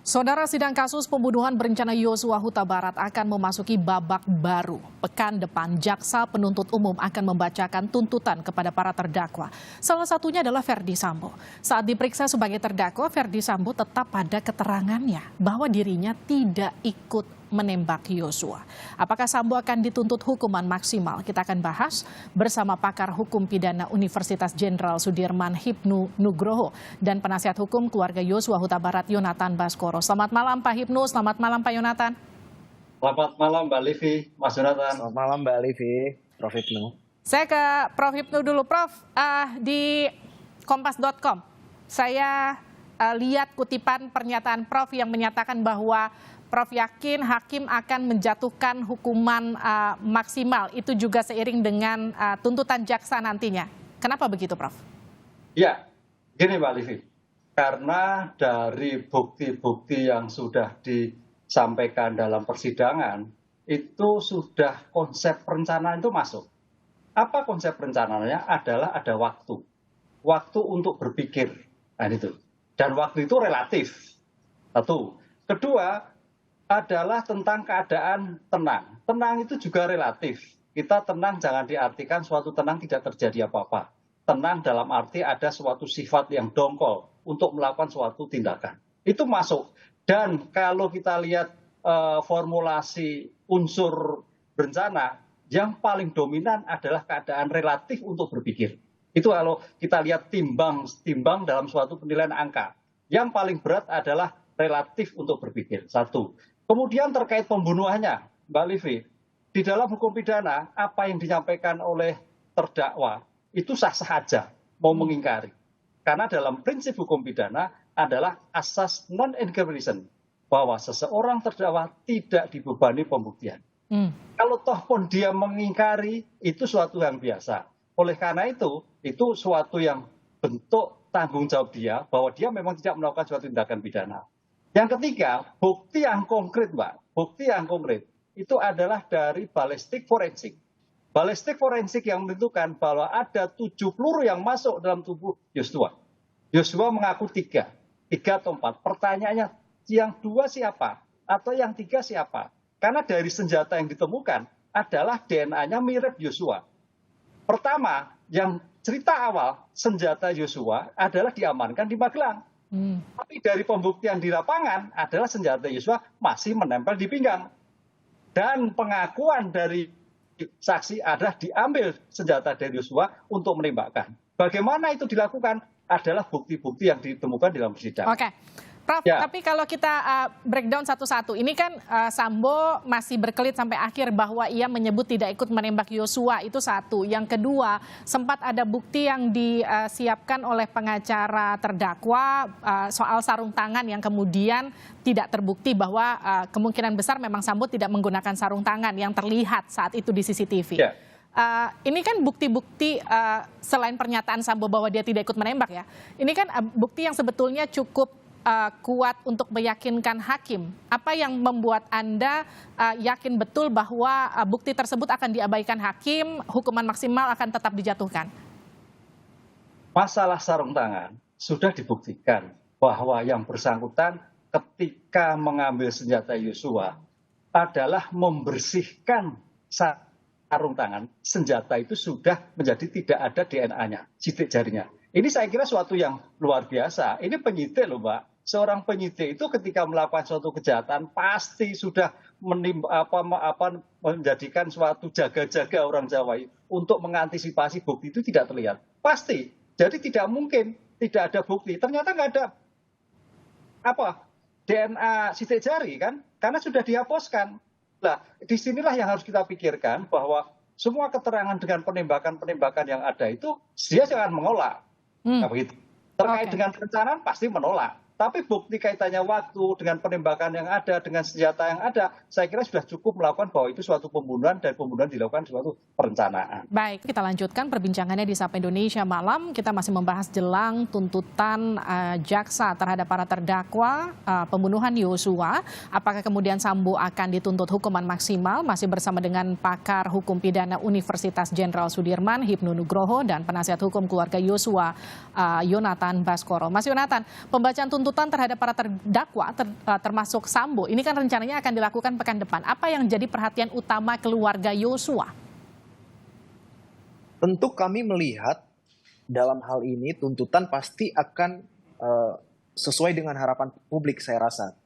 Saudara, sidang kasus pembunuhan berencana Yosua Huta Barat akan memasuki babak baru. Pekan depan, jaksa penuntut umum akan membacakan tuntutan kepada para terdakwa. Salah satunya adalah Ferdy Sambo. Saat diperiksa sebagai terdakwa, Ferdy Sambo tetap pada keterangannya bahwa dirinya tidak ikut menembak Yosua. Apakah Sambo akan dituntut hukuman maksimal? Kita akan bahas bersama pakar hukum pidana Universitas Jenderal Sudirman Hipnu Nugroho dan penasihat hukum keluarga Yosua Huta Barat Yonatan Baskoro. Selamat malam Pak Hipnu, selamat malam Pak Yonatan. Selamat malam Mbak Livi, Mas Yonatan. Selamat malam Mbak Livi, Prof Hipnu. Saya ke Prof Hipnu dulu. Prof, di kompas.com saya lihat kutipan pernyataan Prof yang menyatakan bahwa Prof yakin hakim akan menjatuhkan hukuman maksimal. Itu juga seiring dengan tuntutan jaksa nantinya. Kenapa begitu, Prof? Ya, gini Mbak Livi. Karena dari bukti-bukti yang sudah disampaikan dalam persidangan, itu sudah konsep perencanaan itu masuk. Apa konsep perencanaannya? Adalah ada waktu. Waktu untuk berpikir. Nah, itu. Dan waktu itu relatif. Satu. Kedua, adalah tentang keadaan tenang. Tenang itu juga relatif. Kita tenang jangan diartikan suatu tenang tidak terjadi apa-apa. Tenang dalam arti ada suatu sifat yang dongkol untuk melakukan suatu tindakan. Itu masuk. Dan kalau kita lihat formulasi unsur berencana, yang paling dominan adalah keadaan relatif untuk berpikir. Itu kalau kita lihat timbang dalam suatu penilaian angka. Yang paling berat adalah relatif untuk berpikir. Satu. Kemudian terkait pembunuhannya, Mbak Livi, di dalam hukum pidana, apa yang disampaikan oleh terdakwa itu sah-sah saja mau mengingkari. Karena dalam prinsip hukum pidana adalah asas non-incrimination, bahwa seseorang terdakwa tidak dibebani pembuktian. Kalau toh pun dia mengingkari, itu suatu yang biasa. Oleh karena itu suatu yang bentuk tanggung jawab dia, bahwa dia memang tidak melakukan suatu tindakan pidana. Yang ketiga, bukti yang konkret, Mbak. Bukti yang konkret itu adalah dari balistik forensik. Balistik forensik yang menentukan bahwa ada 7 peluru yang masuk dalam tubuh Yosua. Yosua mengaku 3 atau 4. Pertanyaannya, yang 2 siapa? Atau yang 3 siapa? Karena dari senjata yang ditemukan adalah DNA-nya mirip Yosua. Pertama, yang cerita awal senjata Yosua adalah diamankan di Magelang. Tapi dari pembuktian di lapangan adalah senjata Yosua masih menempel di pinggang. Dan pengakuan dari saksi adalah diambil senjata dari Yosua untuk menembakkan. Bagaimana itu dilakukan adalah bukti-bukti yang ditemukan dalam persidangan. Oke. Prof, ya. Tapi kalau kita breakdown satu-satu, ini kan Sambo masih berkelit sampai akhir bahwa ia menyebut tidak ikut menembak Yosua, itu satu. Yang kedua, sempat ada bukti yang disiapkan oleh pengacara terdakwa soal sarung tangan yang kemudian tidak terbukti bahwa kemungkinan besar memang Sambo tidak menggunakan sarung tangan yang terlihat saat itu di CCTV. Ya. Ini kan bukti-bukti selain pernyataan Sambo bahwa dia tidak ikut menembak ya. Ini kan bukti yang sebetulnya cukup kuat untuk meyakinkan hakim. Apa yang membuat Anda yakin betul bahwa bukti tersebut akan diabaikan hakim, hukuman maksimal akan tetap dijatuhkan? Masalah sarung tangan sudah dibuktikan bahwa yang bersangkutan ketika mengambil senjata Yosua adalah membersihkan sarung tangan. Senjata itu sudah menjadi tidak ada DNA-nya, sidik jarinya. Ini saya kira suatu yang luar biasa. Ini penyidik loh, Mbak. Seorang penyidik itu ketika melakukan suatu kejahatan pasti sudah menjadikan suatu jaga-jaga orang Jawa untuk mengantisipasi bukti itu tidak terlihat. Pasti. Jadi tidak mungkin tidak ada bukti. Ternyata nggak ada DNA sidik jari kan? Karena sudah dihapuskan. Nah, disinilah yang harus kita pikirkan bahwa semua keterangan dengan penembakan-penembakan yang ada itu dia jangan menolak. Nah, begitu. Terkait dengan perencanaan pasti menolak. Tapi bukti kaitannya waktu dengan penembakan yang ada, dengan senjata yang ada, saya kira sudah cukup melakukan bahwa itu suatu pembunuhan dan pembunuhan dilakukan suatu perencanaan. Baik, kita lanjutkan perbincangannya di Sapa Indonesia Malam. Kita masih membahas jelang tuntutan jaksa terhadap para terdakwa pembunuhan Yosua. Apakah kemudian Sambo akan dituntut hukuman maksimal? Masih bersama dengan pakar hukum pidana Universitas Jenderal Sudirman Hipnu Nugroho dan penasihat hukum keluarga Yosua Yonatan Baskoro. Mas Yonatan, pembacaan tuntutan tuntutan terhadap para terdakwa, termasuk Sambo, ini kan rencananya akan dilakukan pekan depan. Apa yang jadi perhatian utama keluarga Yosua? Tentu kami melihat dalam hal ini tuntutan pasti akan sesuai dengan harapan publik, saya rasa.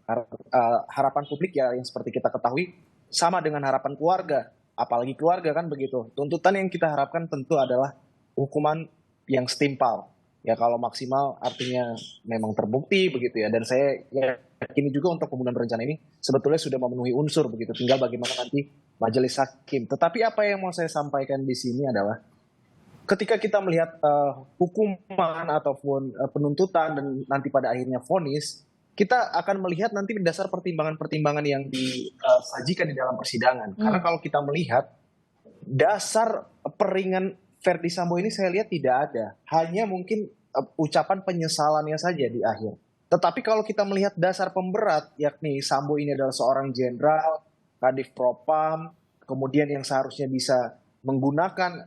Harapan publik ya yang seperti kita ketahui sama dengan harapan keluarga, apalagi keluarga kan begitu. Tuntutan yang kita harapkan tentu adalah hukuman yang setimpal. Ya kalau maksimal artinya memang terbukti begitu ya. Dan saya yakini juga untuk pembunuhan berencana ini sebetulnya sudah memenuhi unsur begitu. Tinggal bagaimana nanti majelis hakim. Tetapi apa yang mau saya sampaikan di sini adalah ketika kita melihat hukuman ataupun penuntutan dan nanti pada akhirnya vonis, kita akan melihat nanti dasar pertimbangan-pertimbangan yang disajikan di dalam persidangan. Karena kalau kita melihat dasar peringan Verdi Sambo ini saya lihat tidak ada. Hanya mungkin ucapan penyesalannya saja di akhir. Tetapi kalau kita melihat dasar pemberat, yakni Sambo ini adalah seorang jenderal, Kadif Propam, kemudian yang seharusnya bisa menggunakan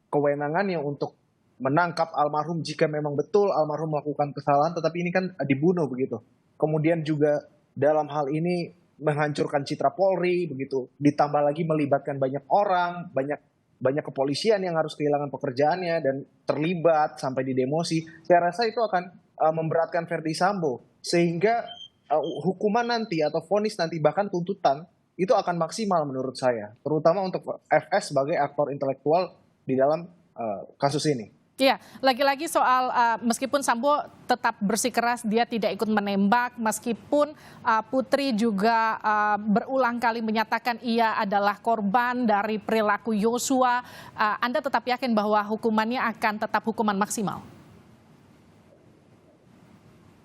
kewenangannya untuk menangkap almarhum jika memang betul almarhum melakukan kesalahan, tetapi ini kan dibunuh begitu. Kemudian juga dalam hal ini menghancurkan citra Polri begitu. Ditambah lagi melibatkan banyak orang, banyak kepolisian yang harus kehilangan pekerjaannya dan terlibat sampai di demosi. Saya rasa itu akan memberatkan Verdi Sambo sehingga hukuman nanti atau vonis nanti bahkan tuntutan itu akan maksimal menurut saya, terutama untuk FS sebagai aktor intelektual di dalam kasus ini. Iya, lagi-lagi soal meskipun Sambo tetap bersikeras dia tidak ikut menembak, meskipun Putri juga berulang kali menyatakan ia adalah korban dari perilaku Yosua, Anda tetap yakin bahwa hukumannya akan tetap hukuman maksimal?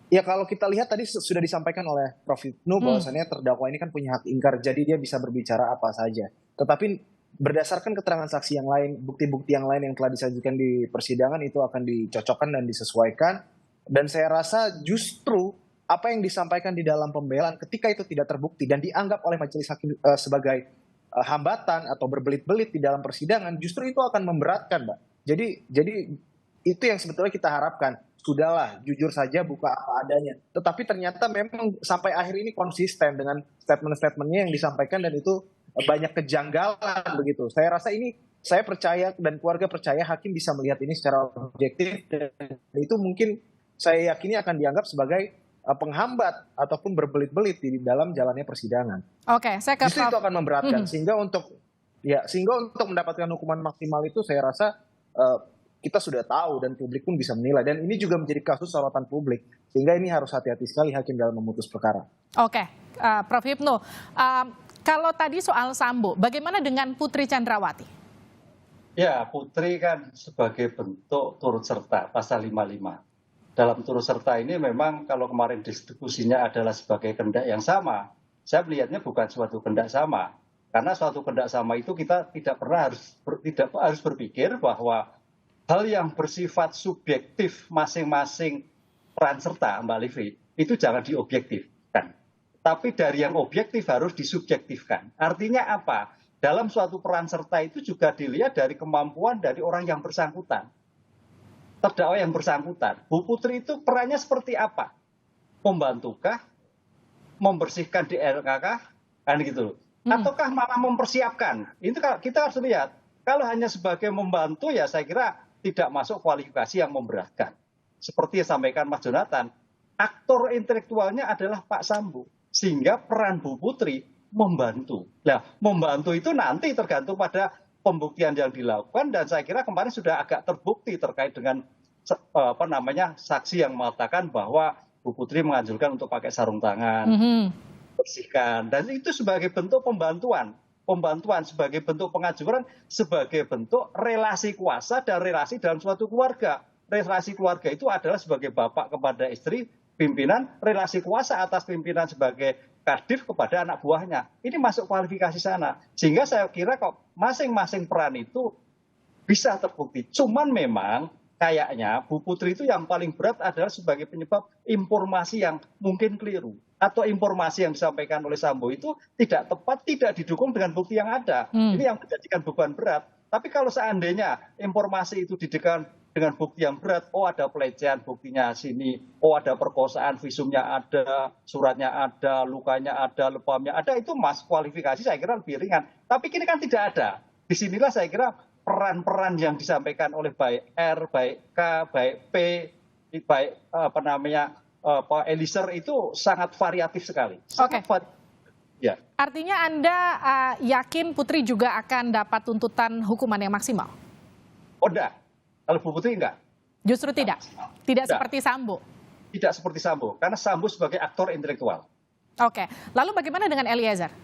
Ya kalau kita lihat tadi sudah disampaikan oleh Prof. Hipnu bahwasannya terdakwa ini kan punya hak ingkar, jadi dia bisa berbicara apa saja. Tetapi berdasarkan keterangan saksi yang lain, bukti-bukti yang lain yang telah disajikan di persidangan itu akan dicocokkan dan disesuaikan. Dan saya rasa justru apa yang disampaikan di dalam pembelaan ketika itu tidak terbukti dan dianggap oleh majelis hakim sebagai hambatan atau berbelit-belit di dalam persidangan, justru itu akan memberatkan, Mbak. Jadi itu yang sebetulnya kita harapkan. Sudahlah, jujur saja, buka apa adanya. Tetapi ternyata memang sampai akhir ini konsisten dengan statement-statementnya yang disampaikan dan itu banyak kejanggalan begitu. Saya rasa ini, saya percaya dan keluarga percaya hakim bisa melihat ini secara objektif dan itu mungkin saya yakini akan dianggap sebagai penghambat ataupun berbelit-belit di dalam jalannya persidangan. Oke, saya ke justru itu akan memberatkan sehingga untuk mendapatkan hukuman maksimal itu saya rasa kita sudah tahu dan publik pun bisa menilai dan ini juga menjadi kasus sorotan publik sehingga ini harus hati-hati sekali hakim dalam memutus perkara. Oke, Prof. Hipnu. Kalau tadi soal Sambo, bagaimana dengan Putri Chandrawati? Ya, Putri kan sebagai bentuk turut serta pasal 55. Dalam turut serta ini memang kalau kemarin diskusinya adalah sebagai kehendak yang sama, saya melihatnya bukan suatu kehendak sama. Karena suatu kehendak sama itu kita tidak pernah harus berpikir bahwa hal yang bersifat subjektif masing-masing peran serta, Mbak Livi, itu jangan diobjektifkan. Tapi dari yang objektif harus disubjektifkan. Artinya apa? Dalam suatu peran serta itu juga dilihat dari kemampuan dari orang yang bersangkutan. Terdakwa yang bersangkutan. Bu Putri itu perannya seperti apa? Membantukah? Membersihkan di RKK? Kan gitu. Ataukah malah mempersiapkan? Itu kita harus lihat. Kalau hanya sebagai membantu ya saya kira tidak masuk kualifikasi yang memberatkan. Seperti yang disampaikan Mas Jonathan, aktor intelektualnya adalah Pak Sambo. Sehingga peran Bu Putri membantu. Nah, membantu itu nanti tergantung pada pembuktian yang dilakukan dan saya kira kemarin sudah agak terbukti terkait dengan saksi yang mengatakan bahwa Bu Putri menganjurkan untuk pakai sarung tangan, bersihkan dan itu sebagai bentuk pembantuan sebagai bentuk pengajuran, sebagai bentuk relasi kuasa dan relasi dalam suatu keluarga. Relasi keluarga itu adalah sebagai bapak kepada istri, pimpinan, relasi kuasa atas pimpinan sebagai kadif kepada anak buahnya. Ini masuk kualifikasi sana. Sehingga saya kira kok masing-masing peran itu bisa terbukti. Cuman memang kayaknya Bu Putri itu yang paling berat adalah sebagai penyebab informasi yang mungkin keliru. Atau informasi yang disampaikan oleh Sambo itu tidak tepat, tidak didukung dengan bukti yang ada. Ini yang menjadikan beban berat. Tapi kalau seandainya informasi itu dengan bukti yang berat, oh ada pelecehan buktinya sini, oh ada perkosaan visumnya ada, suratnya ada, lukanya ada, lebamnya ada, itu mas kualifikasi saya kira lebih ringan. Tapi kini kan tidak ada. Disinilah saya kira peran-peran yang disampaikan oleh baik R, baik K, baik P, baik Eliezer itu sangat variatif sekali. Sangat ya. Artinya Anda yakin Putri juga akan dapat tuntutan hukuman yang maksimal? Oh enggak. Kalau Bu Putri enggak. Justru tidak? Tidak seperti Sambo? Tidak seperti Sambo, karena Sambo sebagai aktor intelektual. Oke, lalu bagaimana dengan Eliezer?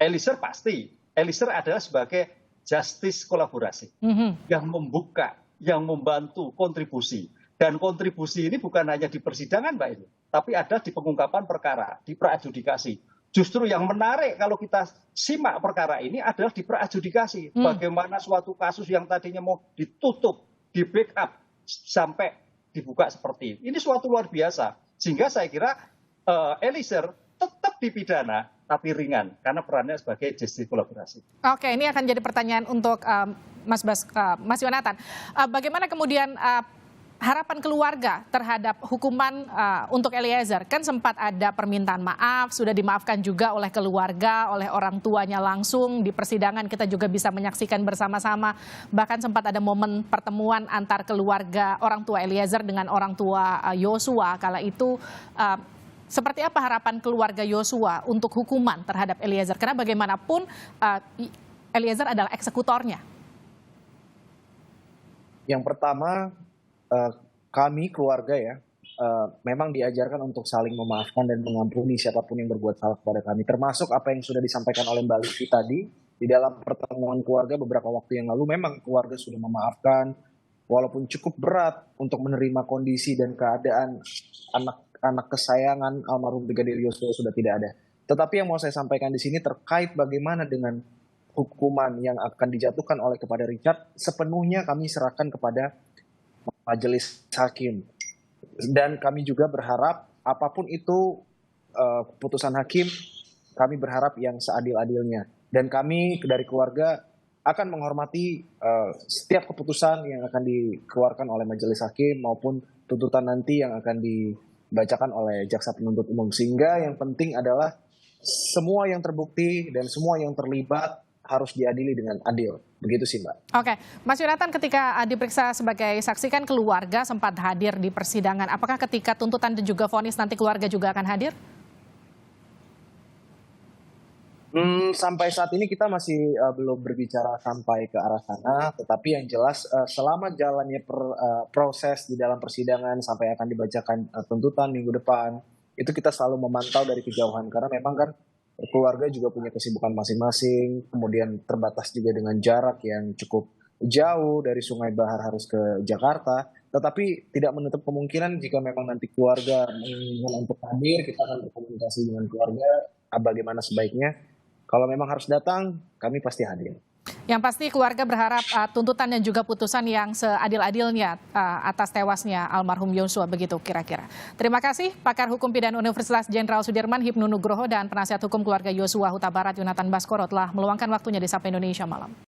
Eliezer pasti. Eliezer adalah sebagai justice kolaborasi. Yang membuka, yang membantu kontribusi. Dan kontribusi ini bukan hanya di persidangan Mbak Ini, tapi ada di pengungkapan perkara, di praadjudikasi. Justru yang menarik kalau kita simak perkara ini adalah di praadjudikasi. Bagaimana suatu kasus yang tadinya mau ditutup, di backup sampai dibuka seperti ini. Ini suatu luar biasa. Sehingga saya kira Eliezer tetap dipidana, tapi ringan. Karena perannya sebagai justice kolaborasi. Oke, ini akan jadi pertanyaan untuk Mas Yonatan. Bagaimana kemudian harapan keluarga terhadap hukuman untuk Eliezer? Kan sempat ada permintaan maaf, sudah dimaafkan juga oleh keluarga, oleh orang tuanya langsung. Di persidangan kita juga bisa menyaksikan bersama-sama. Bahkan sempat ada momen pertemuan antar keluarga orang tua Eliezer dengan orang tua Yosua. Kala itu seperti apa harapan keluarga Yosua untuk hukuman terhadap Eliezer? Karena bagaimanapun Eliezer adalah eksekutornya. Yang pertama, kami keluarga ya memang diajarkan untuk saling memaafkan dan mengampuni siapapun yang berbuat salah kepada kami, termasuk apa yang sudah disampaikan oleh Mbak Livi tadi di dalam pertemuan keluarga beberapa waktu yang lalu. Memang keluarga sudah memaafkan walaupun cukup berat untuk menerima kondisi dan keadaan anak kesayangan almarhum Brigadir Yosua sudah tidak ada. Tetapi yang mau saya sampaikan di sini terkait bagaimana dengan hukuman yang akan dijatuhkan oleh kepada Richard, sepenuhnya kami serahkan kepada majelis hakim. Dan kami juga berharap apapun itu keputusan hakim, kami berharap yang seadil-adilnya. Dan kami dari keluarga akan menghormati setiap keputusan yang akan dikeluarkan oleh majelis hakim maupun tuntutan nanti yang akan dibacakan oleh jaksa penuntut umum. Sehingga yang penting adalah semua yang terbukti dan semua yang terlibat harus diadili dengan adil. Begitu sih Mbak. Oke, Mas Yonatan, ketika diperiksa sebagai saksi kan keluarga sempat hadir di persidangan. Apakah ketika tuntutan dan juga vonis nanti keluarga juga akan hadir? Sampai saat ini kita masih belum berbicara sampai ke arah sana. Tetapi yang jelas selama jalannya proses di dalam persidangan sampai akan dibacakan tuntutan minggu depan, itu kita selalu memantau dari kejauhan. Karena memang kan keluarga juga punya kesibukan masing-masing, kemudian terbatas juga dengan jarak yang cukup jauh dari Sungai Bahar harus ke Jakarta. Tetapi tidak menutup kemungkinan jika memang nanti keluarga menginginkan untuk hadir, kita akan berkomunikasi dengan keluarga bagaimana sebaiknya. Kalau memang harus datang, kami pasti hadir. Yang pasti keluarga berharap tuntutan dan juga putusan yang seadil-adilnya atas tewasnya almarhum Yosua, begitu kira-kira. Terima kasih pakar hukum pidana Universitas Jenderal Sudirman Hipnu Nugroho dan penasihat hukum keluarga Yosua Huta Barat Yonatan Baskoro telah meluangkan waktunya di Sapa Indonesia Malam.